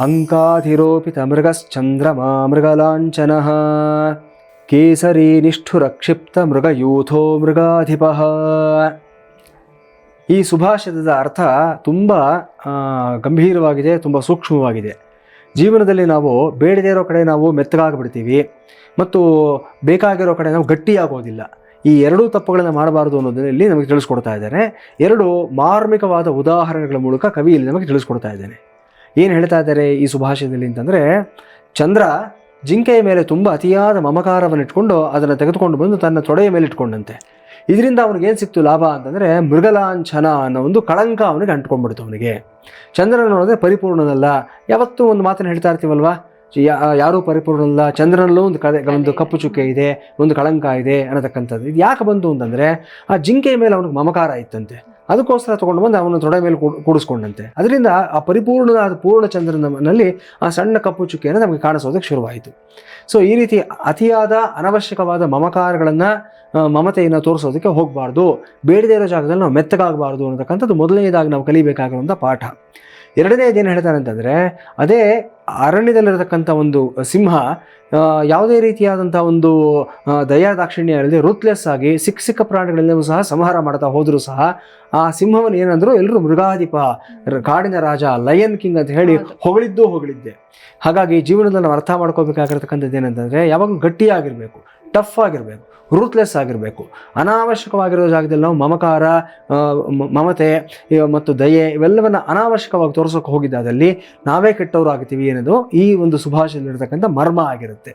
ಅಂಕಾಧಿರೋಪಿತ ಮೃಗಶ್ಚಂದ್ರಮಾ ಮೃಗಲಾಂಛನಃ ಕೇಸರಿ ನಿಷ್ಠುರಕ್ಷಿಪ್ತ ಮೃಗಯೂಥೋ ಮೃಗಾಧಿಪಃ. ಈ ಸುಭಾಷಿತದ ಅರ್ಥ ತುಂಬ ಗಂಭೀರವಾಗಿದೆ, ತುಂಬ ಸೂಕ್ಷ್ಮವಾಗಿದೆ. ಜೀವನದಲ್ಲಿ ನಾವು ಬೇಡದೇ ಇರೋ ಕಡೆ ನಾವು ಮೆತ್ತಗಾಗ್ಬಿಡ್ತೀವಿ ಮತ್ತು ಬೇಕಾಗಿರೋ ಕಡೆ ನಾವು ಗಟ್ಟಿಯಾಗೋದಿಲ್ಲ. ಈ ಎರಡೂ ತಪ್ಪುಗಳನ್ನು ಮಾಡಬಾರ್ದು ಅನ್ನೋದರಲ್ಲಿ ನಮಗೆ ತಿಳಿಸ್ಕೊಡ್ತಾ ಇದ್ದಾರೆ. ಎರಡು ಮಾರ್ಮಿಕವಾದ ಉದಾಹರಣೆಗಳ ಮೂಲಕ ಕವಿ ಇಲ್ಲಿ ನಮಗೆ ತಿಳಿಸ್ಕೊಡ್ತಾ ಇದ್ದಾನೆ. ಏನು ಹೇಳ್ತಾ ಇದ್ದಾರೆ ಈ ಸುಭಾಷಿತದಲ್ಲಿ ಅಂತಂದರೆ, ಚಂದ್ರ ಜಿಂಕೆಯ ಮೇಲೆ ತುಂಬ ಅತಿಯಾದ ಮಮಕಾರವನ್ನು ಇಟ್ಕೊಂಡು ಅದನ್ನು ತೆಗೆದುಕೊಂಡು ಬಂದು ತನ್ನ ತೊಡೆಯ ಮೇಲೆ ಇಟ್ಕೊಂಡಂತೆ. ಇದರಿಂದ ಅವನಿಗೇನು ಸಿಕ್ತು ಲಾಭ ಅಂತಂದರೆ, ಮೃಗಲಾಂಛನ ಅನ್ನೋ ಒಂದು ಕಳಂಕ ಅವನಿಗೆ ಅಂಟ್ಕೊಂಡ್ಬಿಡ್ತು. ಅವನಿಗೆ ಚಂದ್ರನ ನೋಡಿದ್ರೆ ಪರಿಪೂರ್ಣನಲ್ಲ. ಯಾವತ್ತೂ ಒಂದು ಮಾತನ್ನು ಹೇಳ್ತಾ ಇರ್ತೀವಲ್ವ, ಯಾರೂ ಪರಿಪೂರ್ಣನಲ್ಲ, ಚಂದ್ರನಲ್ಲೂ ಒಂದು ಕಪ್ಪು ಚುಕ್ಕೆ ಇದೆ, ಒಂದು ಕಳಂಕ ಇದೆ ಅನ್ನತಕ್ಕಂಥದ್ದು. ಇದು ಯಾಕೆ ಬಂತು ಅಂತಂದರೆ, ಆ ಜಿಂಕೆಯ ಮೇಲೆ ಅವನಿಗೆ ಮಮಕಾರ ಇತ್ತಂತೆ. ಅದಕ್ಕೋಸ್ಕರ ತೊಗೊಂಡು ಬಂದು ಅವನ ತೊಡೆ ಮೇಲೆ ಕೂಡಿಸ್ಕೊಂಡಂತೆ. ಅದರಿಂದ ಆ ಪರಿಪೂರ್ಣವಾದ ಪೂರ್ಣ ಚಂದ್ರನಲ್ಲಿ ಆ ಸಣ್ಣ ಕಪ್ಪು ಚುಕ್ಕೆಯನ್ನು ನಮಗೆ ಕಾಣಿಸೋದಕ್ಕೆ ಶುರುವಾಯಿತು. ಸೊ ಈ ರೀತಿ ಅತಿಯಾದ ಅನವಶ್ಯಕವಾದ ಮಮಕಾರಗಳನ್ನು, ಮಮತೆಯನ್ನು ತೋರಿಸೋದಕ್ಕೆ ಹೋಗಬಾರ್ದು. ಬೇಡದೇ ಇರೋ ಜಾಗದಲ್ಲಿ ನಾವು ಮೆತ್ತಗಾಗಬಾರ್ದು ಅನ್ನತಕ್ಕಂಥದ್ದು ಮೊದಲನೇದಾಗಿ ನಾವು ಕಲಿಬೇಕಾಗಿರುವಂಥ ಪಾಠ. ಎರಡನೇದೇನು ಹೇಳ್ತಾರೆ ಅಂತಂದರೆ, ಅದೇ ಅರಣ್ಯದಲ್ಲಿರತಕ್ಕಂಥ ಒಂದು ಸಿಂಹ ಯಾವುದೇ ರೀತಿಯಾದಂಥ ಒಂದು ದಯಾದಾಕ್ಷಿಣ್ಯ ಇಲ್ಲದೆ ರೂತ್ಲೆಸ್ ಆಗಿ ಸಿಕ್ಕ ಪ್ರಾಣಿಗಳೆಲ್ಲವೂ ಸಹ ಸಂಹಾರ ಮಾಡ್ತಾ ಹೋದರೂ ಸಹ ಆ ಸಿಂಹವನ್ನು ಏನಂದ್ರು ಎಲ್ಲರೂ ಮೃಗಾಧಿಪ, ಕಾಡಿನ ರಾಜ, ಲಯನ್ ಕಿಂಗ್ ಅಂತ ಹೇಳಿ ಹೊಗಳಿದ್ದೆ. ಹಾಗಾಗಿ ಜೀವನದಲ್ಲಿ ನಾವು ಅರ್ಥ ಮಾಡ್ಕೋಬೇಕಾಗಿರ್ತಕ್ಕಂಥದ್ದು ಏನಂತಂದರೆ, ಯಾವಾಗಲೂ ಗಟ್ಟಿಯಾಗಿರಬೇಕು, ಟಫ್ ಆಗಿರಬೇಕು, ರೂತ್ಲೆಸ್ ಆಗಿರಬೇಕು. ಅನಾವಶ್ಯಕವಾಗಿರೋ ಜಾಗದಲ್ಲಿ ನಾವು ಮಮಕಾರ, ಮಮತೆ ಮತ್ತು ದಯೆ ಇವೆಲ್ಲವನ್ನು ಅನಾವಶ್ಯಕವಾಗಿ ತೋರಿಸೋಕೆ ಹೋಗಿದ್ದಾದಲ್ಲಿ ನಾವೇ ಕೆಟ್ಟವರು ಆಗ್ತೀವಿ ಅನ್ನೋದು ಈ ಒಂದು ಸುಭಾಷಿತದಲ್ಲಿರ್ತಕ್ಕಂಥ ಮರ್ಮ ಆಗಿರುತ್ತೆ.